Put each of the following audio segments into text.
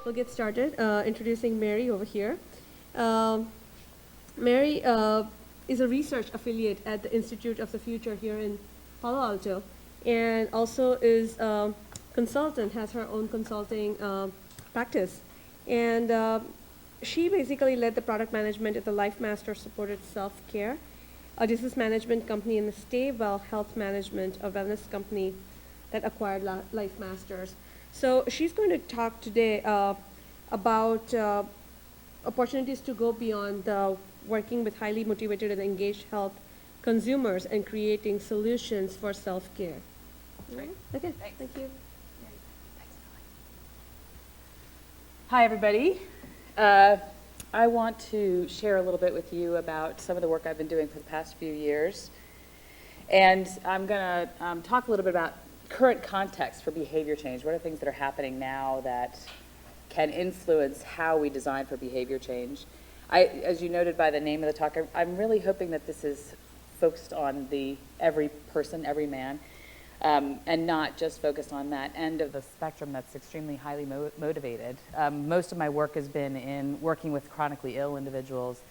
we'll get started. Introducing Mary over here. Mary is a research affiliate at the Institute of the Future here in Palo Alto, and also is a consultant, has her own consulting practice. And she basically led the product management at the LifeMasters Supported SelfCare, a disease management company, in the StayWell Health Management, a wellness company that acquired LifeMasters. So she's going to talk today about opportunities to go beyond working with highly motivated and engaged health consumers and creating solutions for self-care. Great. Okay, Thanks. thank you. Thanks. Hi, everybody. I want to share a little bit with you about some of the work I've been doing for the past few years. And I'm going to talk a little bit about current context for behavior change. What are things that are happening now that can influence how we design for behavior change? As you noted by the name of the talk, I'm really hoping that this is focused on every person, every man, and not just focused on that end of the spectrum that's extremely highly motivated. Most of my work has been in working with chronically ill individuals,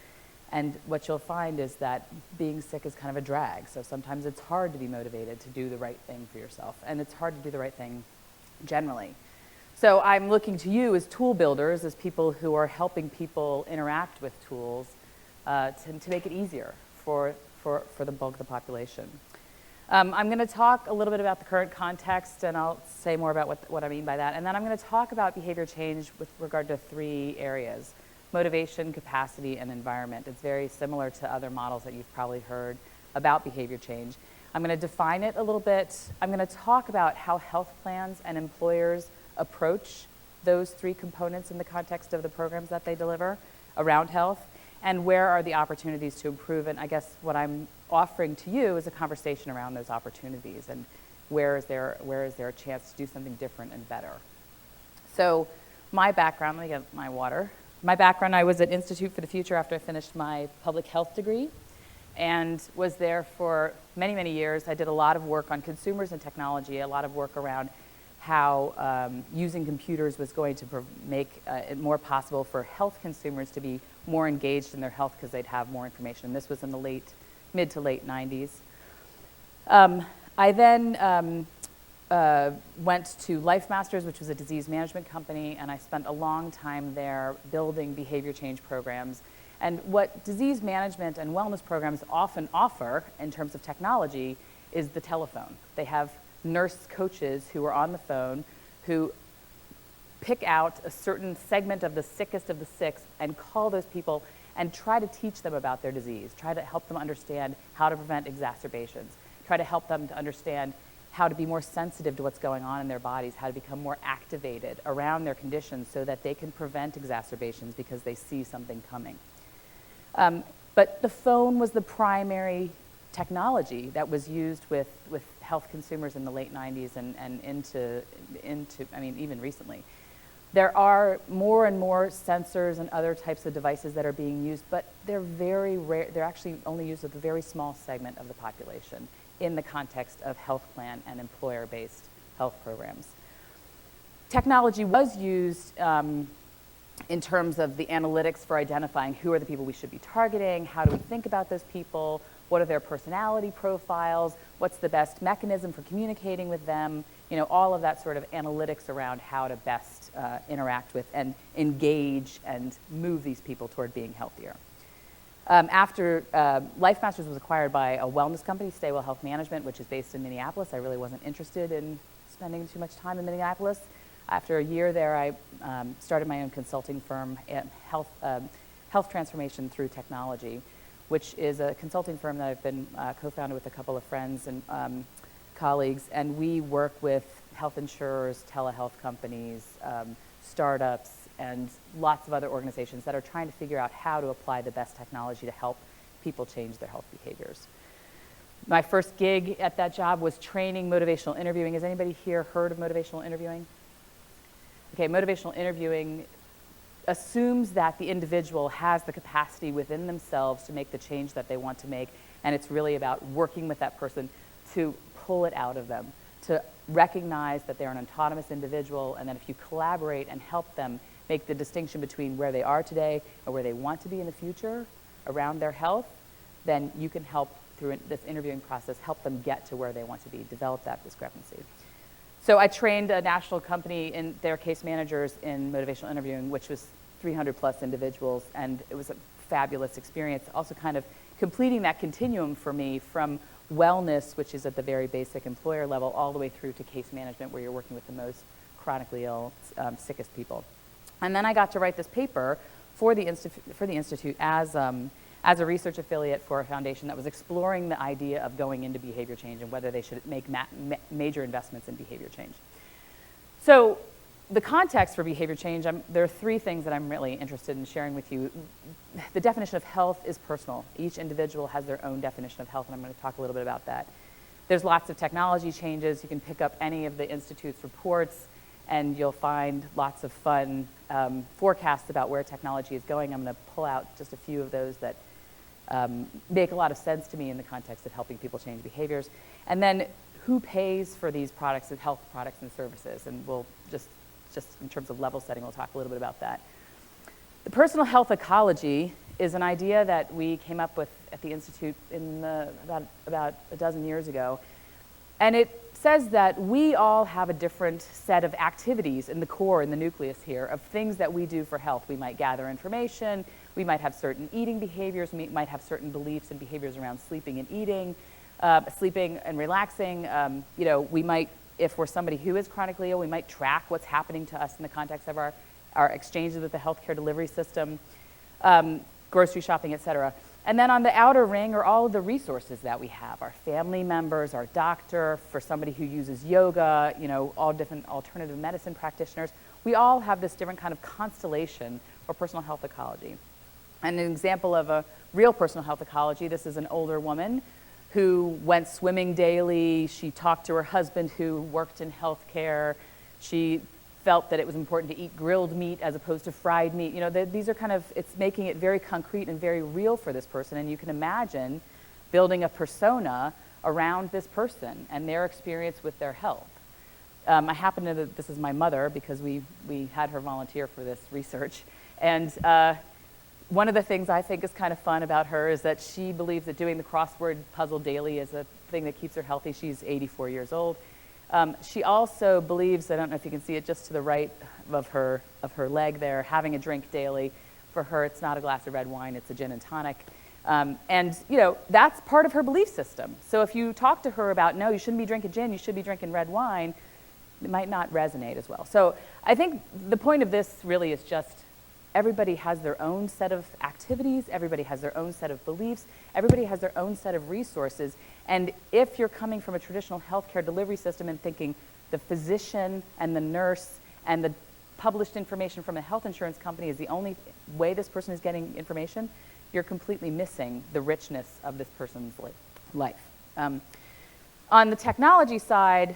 and what you'll find is that being sick is kind of a drag. So sometimes it's hard to be motivated to do the right thing for yourself, and it's hard to do the right thing generally. So I'm looking to you as tool builders, as people who are helping people interact with tools to make it easier for the bulk of the population. I'm going to talk a little bit about the current context, and I'll say more about what I mean by that. And then I'm going to talk about behavior change with regard to 3 areas: motivation, capacity, and environment. It's very similar to other models that you've probably heard about behavior change. I'm going to define it a little bit. I'm going to talk about how health plans and employers approach those 3 components in the context of the programs that they deliver around health, and where are the opportunities to improve. And I guess what I'm offering to you is a conversation around those opportunities, and where is there a chance to do something different and better. So my background, let me get my water. My background, I was at Institute for the Future after I finished my public health degree, and was there for many, many years. I did a lot of work on consumers and technology, a lot of work around how using computers was going to make it more possible for health consumers to be more engaged in their health because they'd have more information. And this was in the mid to late 90s. I then went to LifeMasters, which was a disease management company, and I spent a long time there building behavior change programs. And what disease management and wellness programs often offer in terms of technology is the telephone. They have nurse coaches who are on the phone who pick out a certain segment of the sickest of the sick and call those people and try to teach them about their disease, try to help them understand how to prevent exacerbations, try to help them to understand how to be more sensitive to what's going on in their bodies, how to become more activated around their conditions so that they can prevent exacerbations because they see something coming. But the phone was the primary technology that was used with health consumers in the late 90s and into I mean, even recently. There are more and more sensors and other types of devices that are being used, but they're very rare. They're actually only used with a very small segment of the population in the context of health plan and employer-based health programs. Technology was used in terms of the analytics for identifying who are the people we should be targeting, how do we think about those people, what are their personality profiles, what's the best mechanism for communicating with them, all of that sort of analytics around how to best interact with and engage and move these people toward being healthier. After LifeMasters was acquired by a wellness company, StayWell Health Management, which is based in Minneapolis, I really wasn't interested in spending too much time in Minneapolis. After a year there, I started my own consulting firm, Health Transformation Through Technology, which is a consulting firm that I've been co-founded with a couple of friends and colleagues, and we work with health insurers, telehealth companies, startups, and lots of other organizations that are trying to figure out how to apply the best technology to help people change their health behaviors. My first gig at that job was training motivational interviewing. Has anybody here heard of motivational interviewing? Okay, motivational interviewing assumes that the individual has the capacity within themselves to make the change that they want to make, and it's really about working with that person to pull it out of them, to recognize that they're an autonomous individual, and that if you collaborate and help them make the distinction between where they are today and where they want to be in the future around their health, then you can help through this interviewing process, help them get to where they want to be, develop that discrepancy. So I trained a national company in their case managers in motivational interviewing, which was 300 plus individuals, and it was a fabulous experience. Also kind of completing that continuum for me from wellness, which is at the very basic employer level, all the way through to case management, where you're working with the most chronically ill, sickest people. And then I got to write this paper for the Institute as a research affiliate for a foundation that was exploring the idea of going into behavior change and whether they should make major investments in behavior change. So the context for behavior change, there are three things that I'm really interested in sharing with you. The definition of health is personal. Each individual has their own definition of health, and I'm going to talk a little bit about that. There's lots of technology changes. You can pick up any of the Institute's reports, and you'll find lots of fun forecasts about where technology is going. I'm going to pull out just a few of those that make a lot of sense to me in the context of helping people change behaviors. And then who pays for these products and health products and services? And we'll just in terms of level setting, we'll talk a little bit about that. The personal health ecology is an idea that we came up with at the Institute in about a dozen years ago. And it says that we all have a different set of activities in the core, in the nucleus here, of things that we do for health. We might gather information, we might have certain eating behaviors, we might have certain beliefs and behaviors around sleeping and eating, sleeping and relaxing. We might, if we're somebody who is chronically ill, we might track what's happening to us in the context of our exchanges with the healthcare delivery system, grocery shopping, et cetera. And then on the outer ring are all of the resources that we have, our family members, our doctor, for somebody who uses yoga, all different alternative medicine practitioners. We all have this different kind of constellation for personal health ecology. And an example of a real personal health ecology, this is an older woman who went swimming daily. She talked to her husband who worked in healthcare. She felt that it was important to eat grilled meat as opposed to fried meat. These are it's making it very concrete and very real for this person. And you can imagine building a persona around this person and their experience with their health. I happen to, this is my mother because we had her volunteer for this research. And one of the things I think is kind of fun about her is that she believes that doing the crossword puzzle daily is a thing that keeps her healthy. She's 84 years old. She also believes, I don't know if you can see it just to the right of her leg there, having a drink daily. For her, it's not a glass of red wine, it's a gin and tonic. That's part of her belief system. So if you talk to her about, no, you shouldn't be drinking gin, you should be drinking red wine, it might not resonate as well. So I think the point of this really is just everybody has their own set of activities, everybody has their own set of beliefs, everybody has their own set of resources. And if you're coming from a traditional healthcare delivery system and thinking the physician and the nurse and the published information from a health insurance company is the only way this person is getting information, you're completely missing the richness of this person's life. On the technology side,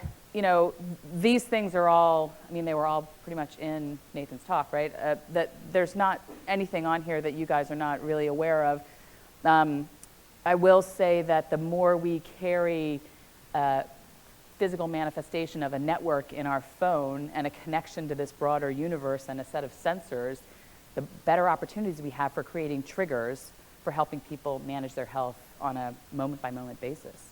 these things are all, they were all pretty much in Nathan's talk, right? That there's not anything on here that you guys are not really aware of. I will say that the more we carry physical manifestation of a network in our phone and a connection to this broader universe and a set of sensors, the better opportunities we have for creating triggers for helping people manage their health on a moment-by-moment basis.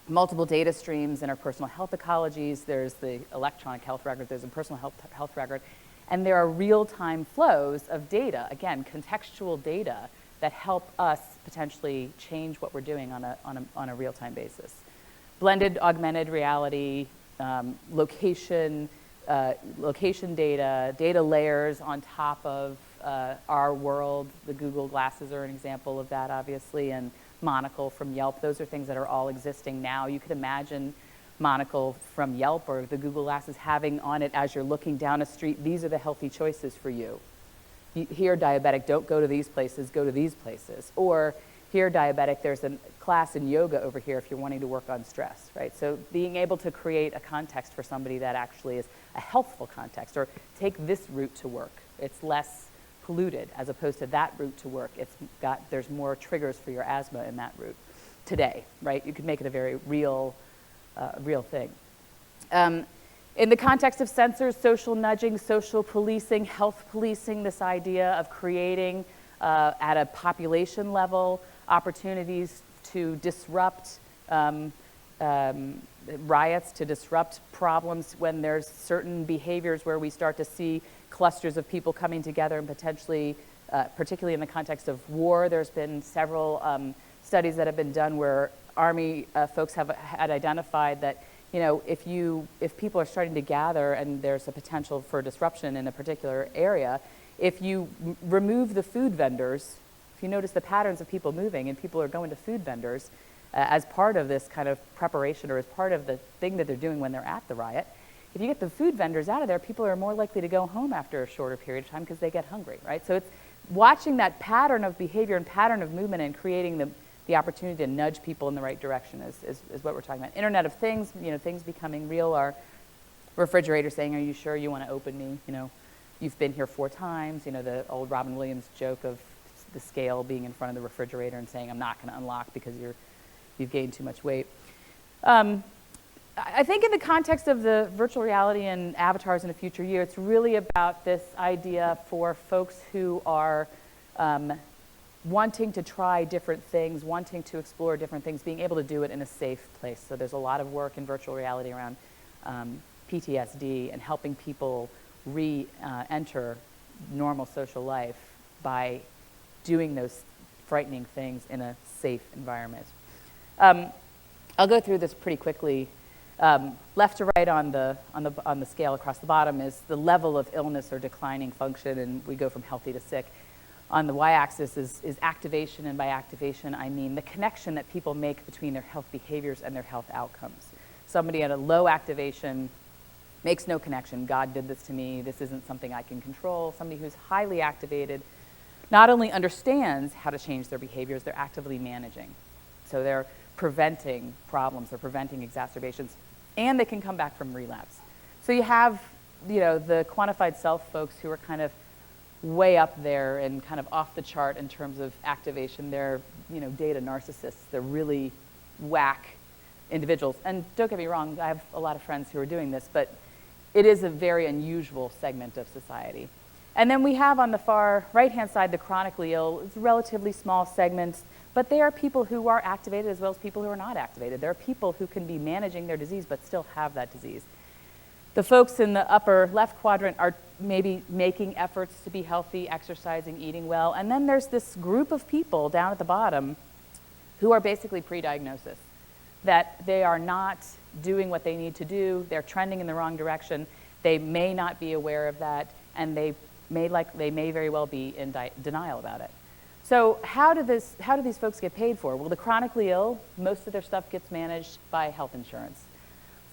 Multiple data streams in our personal health ecologies. There's the electronic health record, there's a personal health record, and there are real-time flows of data, again, contextual data that help us potentially change what we're doing on a real-time basis. Blended augmented reality, location data, data layers on top of our world. The Google glasses are an example of that, obviously, and Monocle from Yelp. Those are things that are all existing now. You could imagine Monocle from Yelp or the Google glasses having on it as you're looking down a street, these are the healthy choices for you. Here, diabetic, don't go to these places, go to these places. Or here, diabetic, there's a class in yoga over here if you're wanting to work on stress, right? So being able to create a context for somebody that actually is a healthful context, or take this route to work. It's less polluted as opposed to that route to work. There's more triggers for your asthma in that route today, right? You could make it a very real thing. In the context of sensors, social nudging, social policing, health policing, this idea of creating at a population level opportunities to disrupt riots, to disrupt problems when there's certain behaviors where we start to see clusters of people coming together and potentially, particularly in the context of war, there's been several studies that have been done where Army folks had identified that, you know, if people are starting to gather and there's a potential for disruption in a particular area, if you remove the food vendors, if you notice the patterns of people moving and people are going to food vendors as part of this kind of preparation or as part of the thing that they're doing when they're at the riot, if you get the food vendors out of there, people are more likely to go home after a shorter period of time because they get hungry, right? So it's watching that pattern of behavior and pattern of movement and creating the opportunity to nudge people in the right direction is what we're talking about. Internet of Things, you know, things becoming real. Our refrigerator saying, "Are you sure you want to open me? You know, you've been here 4 times." You know, the old Robin Williams joke of the scale being in front of the refrigerator and saying, "I'm not going to unlock because you've gained too much weight." I think in the context of the virtual reality and avatars in a future year, it's really about this idea for folks who are wanting to try different things, wanting to explore different things, being able to do it in a safe place. So there's a lot of work in virtual reality around PTSD and helping people re-enter normal social life by doing those frightening things in a safe environment. I'll go through this pretty quickly. Left to right on the scale across the bottom is the level of illness or declining function, and we go from healthy to sick. On the y-axis is activation, and by activation I mean the connection that people make between their health behaviors and their health outcomes. Somebody at a low activation makes no connection. God did this to me. This isn't something I can control. Somebody who's highly activated not only understands how to change their behaviors, they're actively managing. So they're preventing problems, they're preventing exacerbations, and they can come back from relapse. So you have, you know, the quantified self folks who are kind of way up there and kind of off the chart in terms of activation. They're, you know, data narcissists. They're really whack individuals. And don't get me wrong, I have a lot of friends who are doing this, but it is a very unusual segment of society. And then we have on the far right-hand side the chronically ill. It's a relatively small segment, but they are people who are activated as well as people who are not activated. There are people who can be managing their disease but still have that disease. The folks in the upper left quadrant are maybe making efforts to be healthy, exercising, eating well. And then there's this group of people down at the bottom who are basically pre-diagnosis, that they are not doing what they need to do. They're trending in the wrong direction. They may not be aware of that, and they may very well be in denial about it. So how do these folks get paid for? Well, the chronically ill, most of their stuff gets managed by health insurance.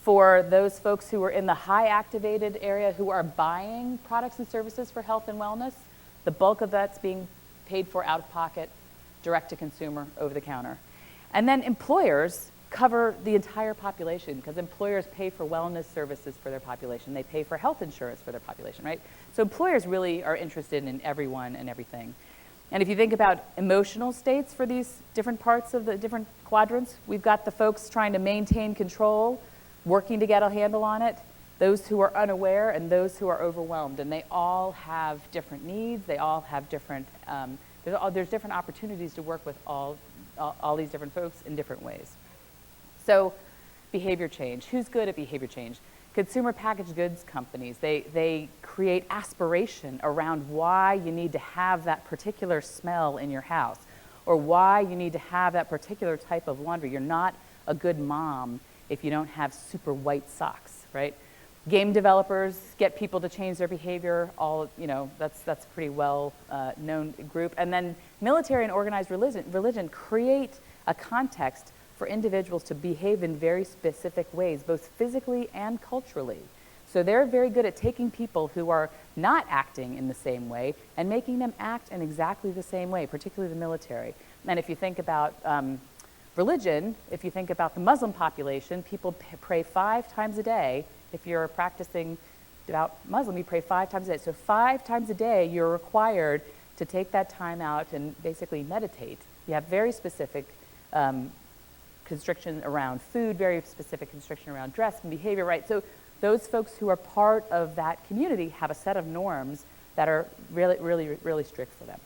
For those folks who are in the high activated area who are buying products and services for health and wellness, the bulk of that's being paid for out of pocket, direct to consumer, over the counter. And then employers cover the entire population because employers pay for wellness services for their population. They pay for health insurance for their population, right? So employers really are interested in everyone and everything. And if you think about emotional states for these different parts of the different quadrants, we've got the folks trying to maintain control, working to get a handle on it, those who are unaware, and those who are overwhelmed. And they all have different needs. They all have different, there's different opportunities to work with all these different folks in different ways. So behavior change. Who's good at behavior change? Consumer packaged goods companies. They create aspiration around why you need to have that particular smell in your house or why you need to have that particular type of laundry. You're not a good mom if you don't have super white socks, right? Game developers get people to change their behavior. That's a pretty well known group. And then military and organized religion create a context for individuals to behave in very specific ways, both physically and culturally. So they're very good at taking people who are not acting in the same way and making them act in exactly the same way, particularly the military. And if you think about religion, if you think about the Muslim population, people pray 5 times a day. If you're a practicing devout Muslim, you pray 5 times a day. So 5 times a day, you're required to take that time out and basically meditate. You have very specific constriction around food, very specific constriction around dress and behavior, right? So those folks who are part of that community have a set of norms that are really, really, really strict for them.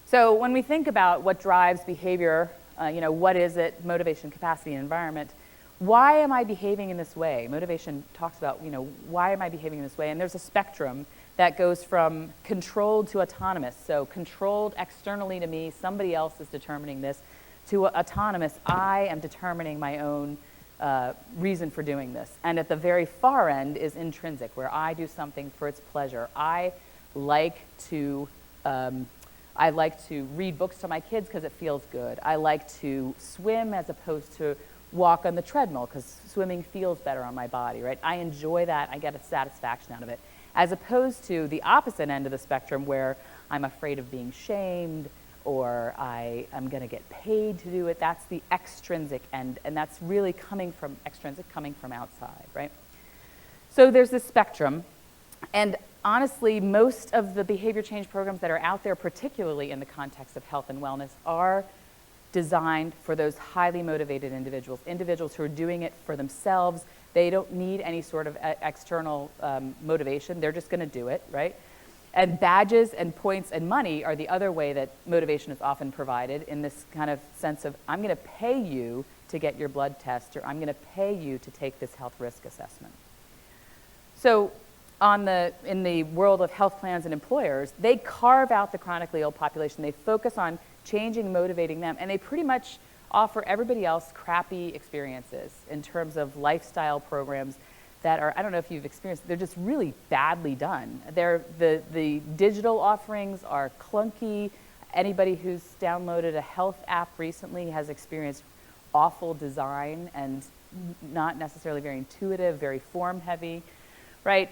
So when we think about what drives behavior, what is it, motivation, capacity, and environment, why am I behaving in this way? Motivation talks about, why am I behaving in this way? And there's a spectrum that goes from controlled to autonomous. So controlled externally to me, somebody else is determining this, to autonomous, I am determining my own reason for doing this. And at the very far end is intrinsic, where I do something for its pleasure. I like to read books to my kids because it feels good. I like to swim as opposed to walk on the treadmill because swimming feels better on my body, right? I enjoy that. I get a satisfaction out of it. As opposed to the opposite end of the spectrum where I'm afraid of being shamed or I'm going to get paid to do it. That's the extrinsic end, and that's really coming from outside, right? So there's this spectrum, and honestly, most of the behavior change programs that are out there, particularly in the context of health and wellness, are designed for those highly motivated individuals who are doing it for themselves. They don't need any sort of external motivation. They're just going to do it, right? And badges and points and money are the other way that motivation is often provided, in this kind of sense of, I'm going to pay you to get your blood test, or I'm going to pay you to take this health risk assessment. So in the world of health plans and employers, they carve out the chronically ill population. They focus on changing, motivating them, and they pretty much offer everybody else crappy experiences in terms of lifestyle programs that are, I don't know if you've experienced, they're just really badly done. The digital offerings are clunky. Anybody who's downloaded a health app recently has experienced awful design and not necessarily very intuitive, very form heavy, right?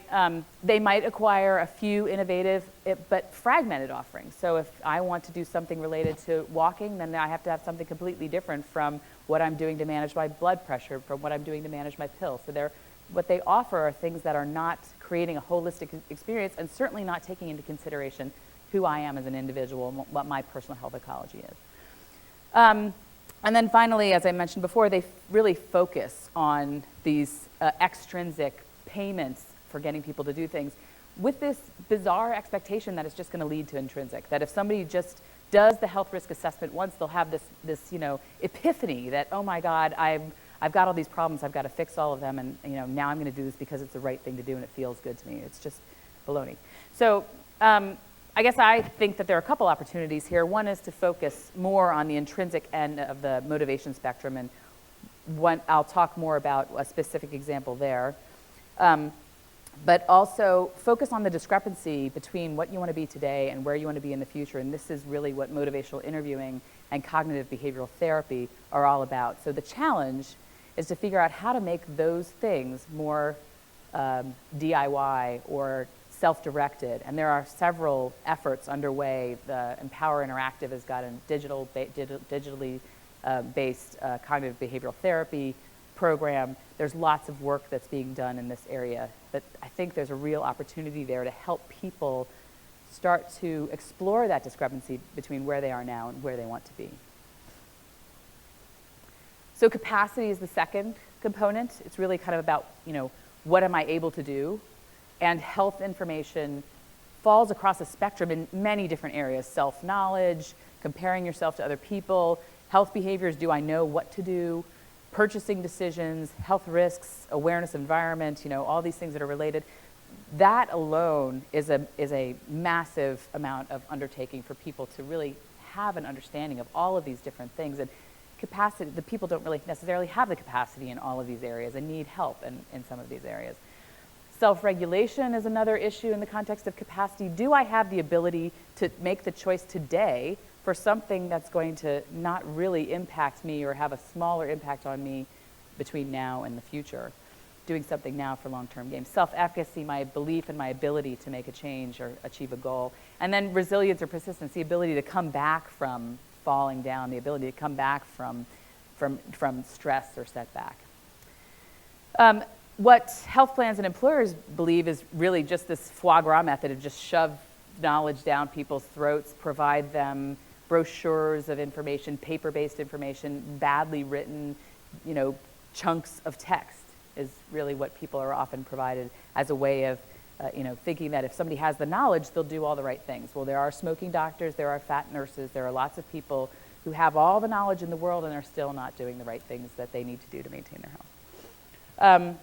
They might acquire a few innovative but fragmented offerings. So if I want to do something related to walking, then I have to have something completely different from what I'm doing to manage my blood pressure, from what I'm doing to manage my pills. So what they offer are things that are not creating a holistic experience, and certainly not taking into consideration who I am as an individual and what my personal health ecology is. And then finally, as I mentioned before, they really focus on these extrinsic payments for getting people to do things, with this bizarre expectation that it's just going to lead to intrinsic. That if somebody just does the health risk assessment once, they'll have this epiphany that, oh my God, I've got all these problems, I've got to fix all of them, and now I'm going to do this because it's the right thing to do and it feels good to me. It's just baloney. So I guess I think that there are a couple opportunities here. One is to focus more on the intrinsic end of the motivation spectrum, and I'll talk more about a specific example there. But also focus on the discrepancy between what you want to be today and where you want to be in the future. And this is really what motivational interviewing and cognitive behavioral therapy are all about. So the challenge is to figure out how to make those things more DIY or self-directed. And there are several efforts underway. The Empower Interactive has got a digitally based cognitive behavioral therapy program. There's lots of work that's being done in this area, but I think there's a real opportunity there to help people start to explore that discrepancy between where they are now and where they want to be. So capacity is the second component. It's really kind of about, what am I able to do? And health information falls across a spectrum in many different areas: self-knowledge, comparing yourself to other people, health behaviors, do I know what to do? Purchasing decisions, health risks, awareness of environment, all these things that are related. That alone is a massive amount of undertaking for people to really have an understanding of all of these different things. And capacity, the people don't really necessarily have the capacity in all of these areas and need help in some of these areas. Self-regulation is another issue in the context of capacity. Do I have the ability to make the choice today for something that's going to not really impact me or have a smaller impact on me between now and the future? Doing something now for long-term gains. Self-efficacy, my belief in my ability to make a change or achieve a goal. And then resilience or persistence, the ability to come back from falling down, the ability to come back from stress or setback. What health plans and employers believe is really just this foie gras method of just shove knowledge down people's throats, provide them brochures of information, paper-based information, badly written, chunks of text is really what people are often provided as a way of, thinking that if somebody has the knowledge, they'll do all the right things. Well, there are smoking doctors, there are fat nurses, there are lots of people who have all the knowledge in the world and are still not doing the right things that they need to do to maintain their health.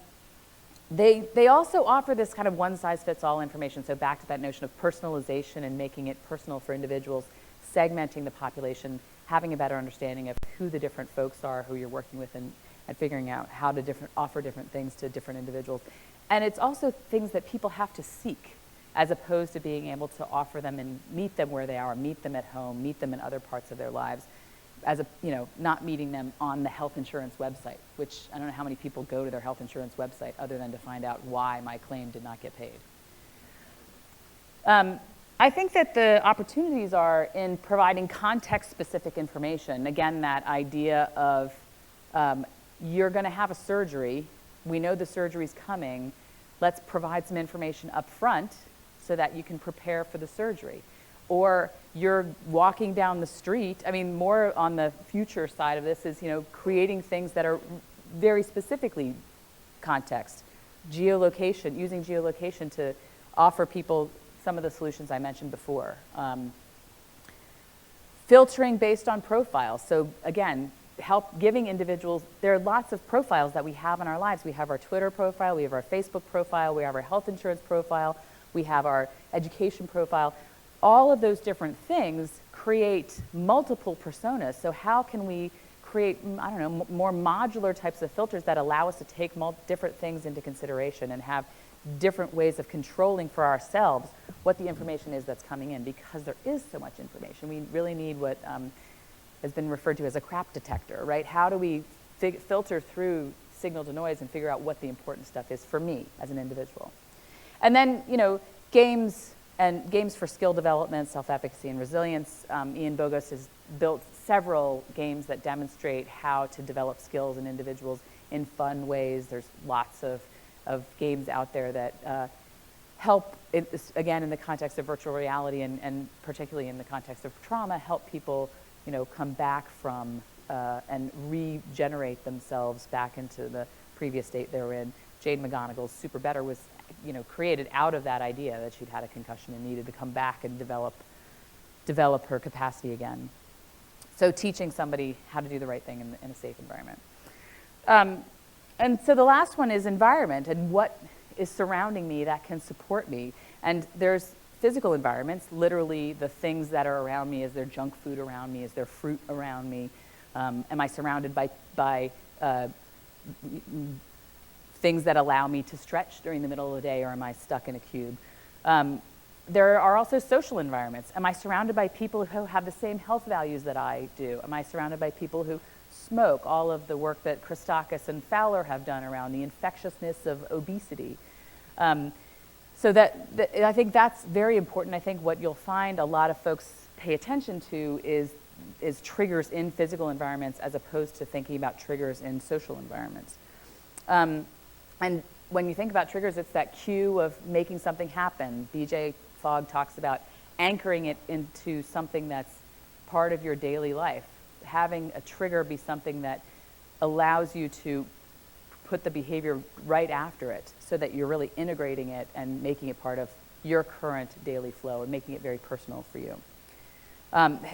They also offer this kind of one-size-fits-all information, so back to that notion of personalization and making it personal for individuals, segmenting the population, having a better understanding of who the different folks are who you're working with, and figuring out how to offer different things to different individuals. And it's also things that people have to seek, as opposed to being able to offer them and meet them where they are, meet them at home, meet them in other parts of their lives, not meeting them on the health insurance website, which I don't know how many people go to their health insurance website other than to find out why my claim did not get paid. I think that the opportunities are in providing context-specific information. Again, that idea of you're going to have a surgery. We know the surgery's coming. Let's provide some information up front so that you can prepare for the surgery. Or you're walking down the street. I mean, more on the future side of this is, creating things that are very specifically context. Geolocation, using geolocation to offer people some of the solutions I mentioned before. Filtering based on profiles. So again, help giving individuals, there are lots of profiles that we have in our lives. We have our Twitter profile, we have our Facebook profile, we have our health insurance profile, we have our education profile. All of those different things create multiple personas. So how can we create, more modular types of filters that allow us to take different things into consideration and have different ways of controlling for ourselves what the information is that's coming in, because there is so much information. We really need what has been referred to as a crap detector, right? How do we filter through signal to noise and figure out what the important stuff is for me as an individual? And then, games for skill development, self-efficacy, and resilience. Ian Bogost has built several games that demonstrate how to develop skills in individuals in fun ways. There's lots of games out there that help, again, in the context of virtual reality and particularly in the context of trauma, help people come back from and regenerate themselves back into the previous state they were in. Jade McGonigal's Super Better was created out of that idea that she'd had a concussion and needed to come back and develop her capacity again. So teaching somebody how to do the right thing in a safe environment. And so the last one is environment and what is surrounding me that can support me. And there's physical environments, literally the things that are around me. Is there junk food around me? Is there fruit around me? Am I surrounded by things that allow me to stretch during the middle of the day, or am I stuck in a cube? There are also social environments. Am I surrounded by people who have the same health values that I do? Am I surrounded by people who smoke? All of the work that Christakis and Fowler have done around the infectiousness of obesity. So I think that's very important. I think what you'll find a lot of folks pay attention to is triggers in physical environments as opposed to thinking about triggers in social environments. And when you think about triggers, it's that cue of making something happen. BJ Fogg talks about anchoring it into something that's part of your daily life. Having a trigger be something that allows you to put the behavior right after it so that you're really integrating it and making it part of your current daily flow and making it very personal for you.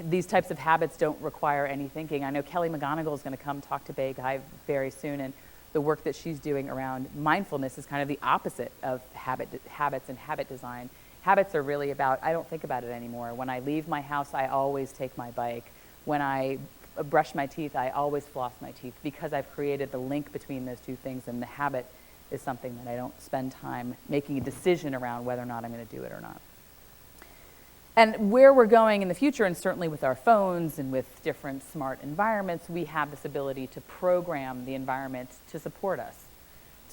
These types of habits don't require any thinking. I know Kelly McGonigal is going to come talk to BayCHI very soon, and the work that she's doing around mindfulness is kind of the opposite of habits and habit design. Habits are really about, I don't think about it anymore. When I leave my house, I always take my bike. When I brush my teeth, I always floss my teeth, because I've created the link between those two things, and the habit is something that I don't spend time making a decision around whether or not I'm going to do it or not. And where we're going in the future, and certainly with our phones and with different smart environments, we have this ability to program the environment to support us,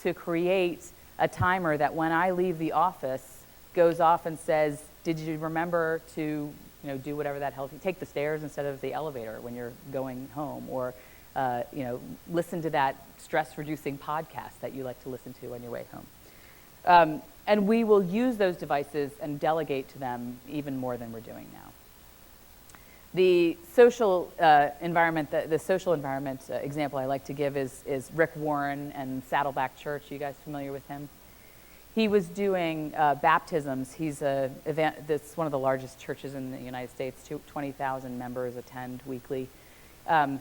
to create a timer that when I leave the office goes off and says, did you remember to do whatever that healthy, take the stairs instead of the elevator when you're going home, or listen to that stress-reducing podcast that you like to listen to on your way home. And we will use those devices and delegate to them even more than we're doing now. The social environment, the social environment example I like to give is Rick Warren and Saddleback Church. You guys familiar with him? He was doing baptisms. That's one of the largest churches in the United States. 20,000 members attend weekly.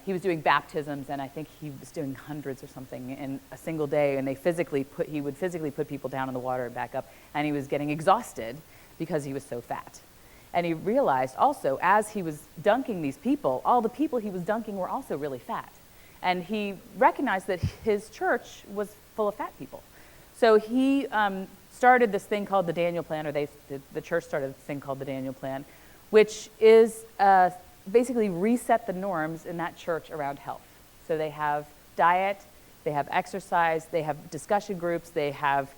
He was doing baptisms, and I think he was doing hundreds or something in a single day. And he would physically put people down in the water and back up, and he was getting exhausted because he was so fat. And he realized also, as he was dunking these people, all the people he was dunking were also really fat. And he recognized that his church was full of fat people. So he started this thing called the Daniel Plan, or the church started this thing called the Daniel Plan, which is basically reset the norms in that church around health. So they have diet, they have exercise, they have discussion groups, they have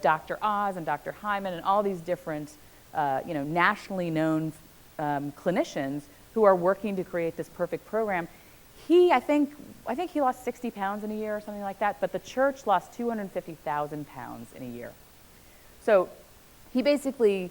Dr. Oz and Dr. Hyman and all these different nationally known clinicians who are working to create this perfect program. I think he lost 60 pounds in a year or something like that, but the church lost 250,000 pounds in a year. So he basically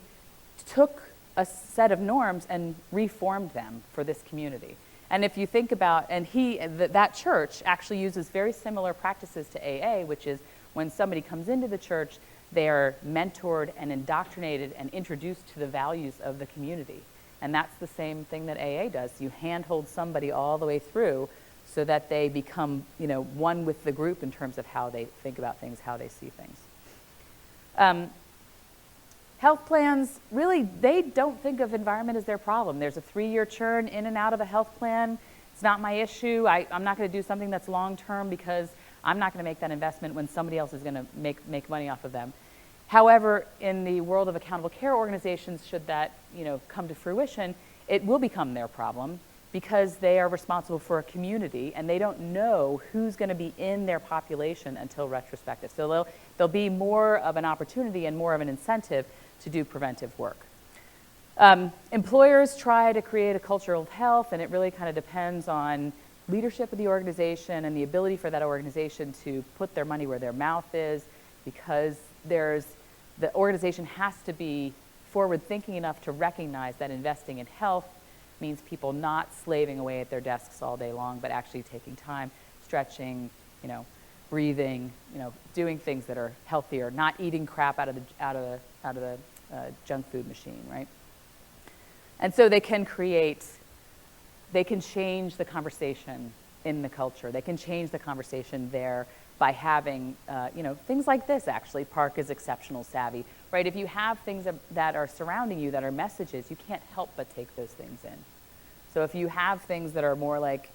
took a set of norms and reformed them for this community. And if you think about, that church actually uses very similar practices to AA, which is when somebody comes into the church, they are mentored and indoctrinated and introduced to the values of the community. And that's the same thing that AA does. You handhold somebody all the way through so that they become, one with the group in terms of how they think about things, how they see things. Health plans, really, they don't think of environment as their problem. There's a 3-year churn in and out of a health plan. It's not my issue. I'm not going to do something that's long-term because I'm not going to make that investment when somebody else is going to make money off of them. However, in the world of accountable care organizations, should that come to fruition, it will become their problem because they are responsible for a community and they don't know who's going to be in their population until retrospective. So there'll be more of an opportunity and more of an incentive to do preventive work. Employers try to create a culture of health, and it really kind of depends on leadership of the organization and the ability for that organization to put their money where their mouth is, because the organization has to be forward-thinking enough to recognize that investing in health means people not slaving away at their desks all day long, but actually taking time, stretching, breathing, doing things that are healthier, not eating crap out of the junk food machine, right? And so they can change the conversation in the culture. They can change the conversation there by having, things like this, actually. Park is exceptional savvy, right? If you have things that are surrounding you that are messages, you can't help but take those things in. So if you have things that are more like,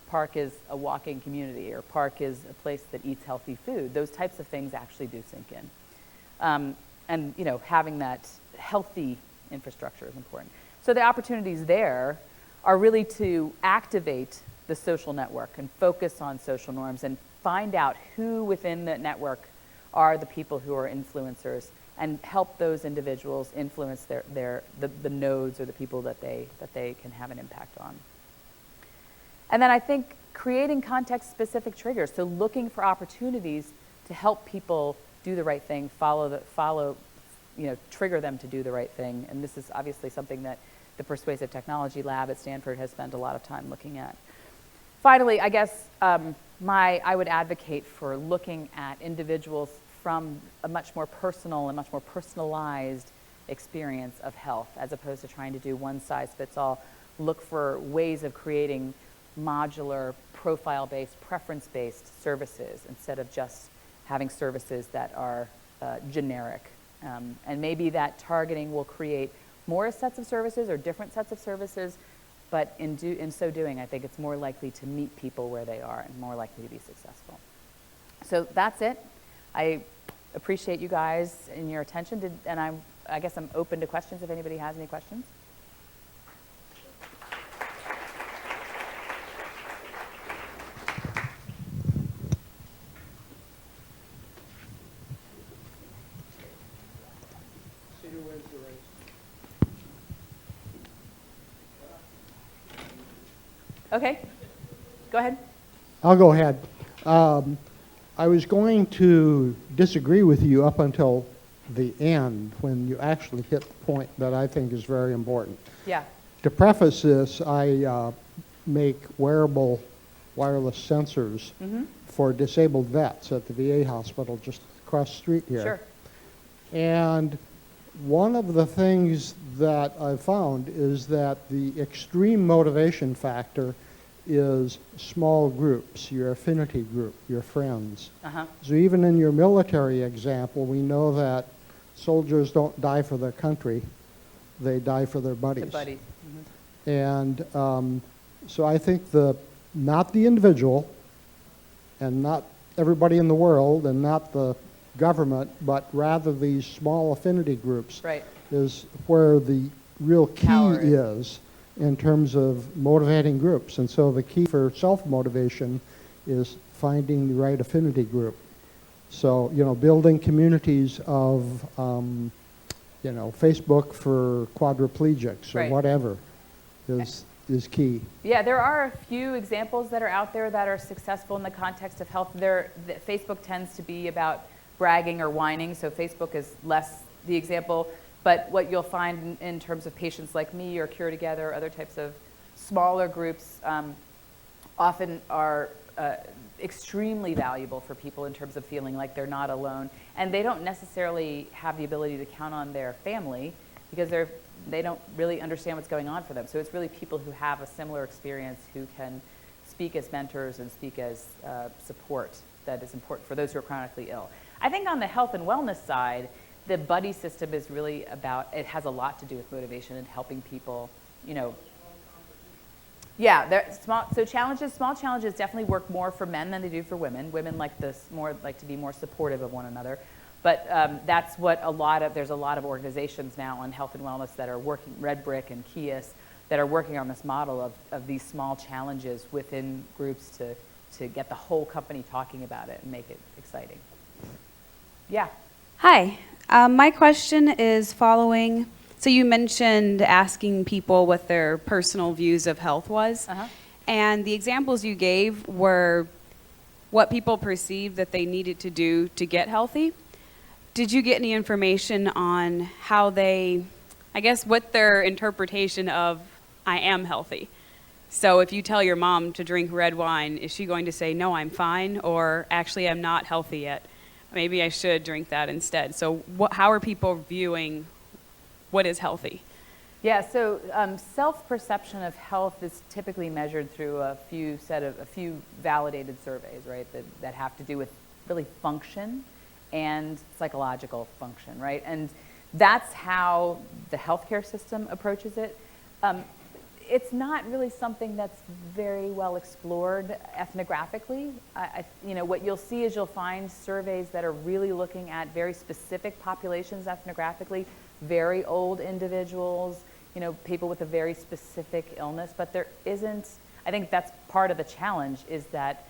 Park is a walking community, or Park is a place that eats healthy food, those types of things actually do sink in. And having that healthy infrastructure is important. So the opportunities there are really to activate the social network and focus on social norms and find out who within the network are the people who are influencers and help those individuals influence the nodes or the people that they can have an impact on. And then I think creating context-specific triggers, so looking for opportunities to help people do the right thing, trigger them to do the right thing. And this is obviously something that the Persuasive Technology Lab at Stanford has spent a lot of time looking at. Finally, I guess I would advocate for looking at individuals from a much more personal and much more personalized experience of health, as opposed to trying to do one-size-fits-all. Look for ways of creating modular, profile-based, preference-based services instead of just having services that are generic. And maybe that targeting will create more sets of services or different sets of services, but in so doing, I think it's more likely to meet people where they are and more likely to be successful. So that's it. I appreciate you guys and your attention, and I guess I'm open to questions if anybody has any questions. Okay, go ahead. I'll go ahead. I was going to disagree with you up until the end when you actually hit the point that I think is very important. Yeah. To preface this, I make wearable wireless sensors for disabled vets at the VA hospital just across the street here. Sure. And one of the things that I've found is that the extreme motivation factor is small groups, your affinity group, your friends. So even in your military example, we know that soldiers don't die for their country, they die for their buddies. The buddies. And so I think not the individual and not everybody in the world and not the government, but rather these small affinity groups Right. is where the real key Power is in terms of motivating groups. And so the key for self-motivation is finding the right affinity group. So, building communities of, Facebook for quadriplegics or Right. whatever is key. Yeah, there are a few examples that are out there that are successful in the context of health. Facebook tends to be about bragging or whining, so Facebook is less the example. But what you'll find in terms of patients like me or Cure Together or other types of smaller groups often are extremely valuable for people in terms of feeling like they're not alone. And they don't necessarily have the ability to count on their family because they don't really understand what's going on for them. So it's really people who have a similar experience who can speak as mentors and speak as support that is important for those who are chronically ill. I think on the health and wellness side, the buddy system is really it has a lot to do with motivation and helping people, Yeah, small challenges definitely work more for men than they do for women. Women like to be more supportive of one another. But that's what there's a lot of organizations now on health and wellness that are working, Red Brick and Kias, that are working on this model of these small challenges within groups to get the whole company talking about it and make it exciting. Yeah. Hi. My question is following, so you mentioned asking people what their personal views of health was. And the examples you gave were what people perceived that they needed to do to get healthy. Did you get any information on how what their interpretation of I am healthy? So if you tell your mom to drink red wine, is she going to say, no, I'm fine, or actually I'm not healthy yet? Maybe I should drink that instead. So how are people viewing what is healthy? Yeah, so self-perception of health is typically measured through a few validated surveys, right, that have to do with really function and psychological function, right? And that's how the healthcare system approaches it. It's not really something that's very well explored ethnographically. What you'll see is you'll find surveys that are really looking at very specific populations ethnographically, very old individuals, people with a very specific illness, but there isn't, I think that's part of the challenge, is that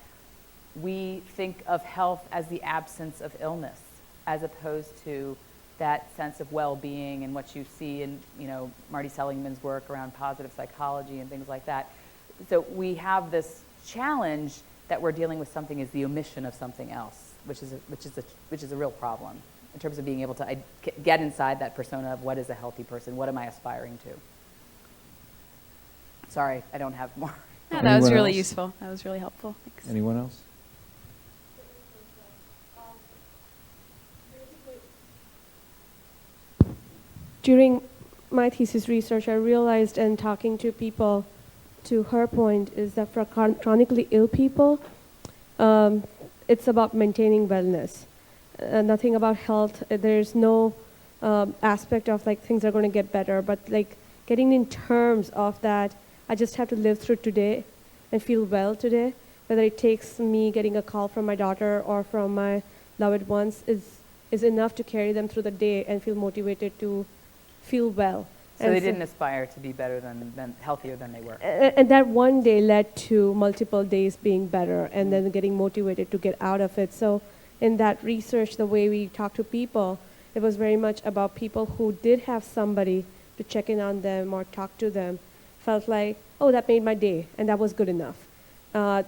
we think of health as the absence of illness, as opposed to that sense of well-being and what you see in, Marty Seligman's work around positive psychology and things like that. So we have this challenge that we're dealing with something is the omission of something else, which is a real problem in terms of being able to get inside that persona of what is a healthy person, what am I aspiring to? Sorry, I don't have more. No, that was Anyone really else? useful. That was really helpful. Thanks. Anyone else? During my thesis research, I realized, and talking to people, to her point, is that for chronically ill people, it's about maintaining wellness. Nothing about health. There's no aspect of things are going to get better, but getting in terms of that, I just have to live through today and feel well today. Whether it takes me getting a call from my daughter or from my loved ones is enough to carry them through the day and feel motivated to feel well. So they didn't aspire to be better than healthier than they were. And that one day led to multiple days being better and then getting motivated to get out of it. So in that research, the way we talked to people, it was very much about people who did have somebody to check in on them or talk to them, felt like, oh, that made my day, and that was good enough.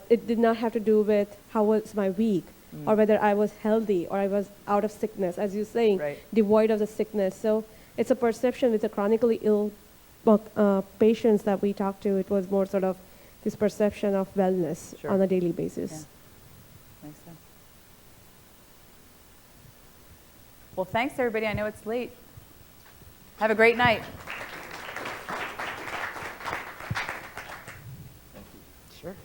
It did not have to do with how was my week or whether I was healthy or I was out of sickness, as you're saying, Right. devoid of the sickness. So it's a perception with a chronically ill patients that we talked to, it was more sort of this perception of wellness Sure. on a daily basis. Yeah. Makes sense. Well, thanks, everybody. I know it's late. Have a great night. Sure.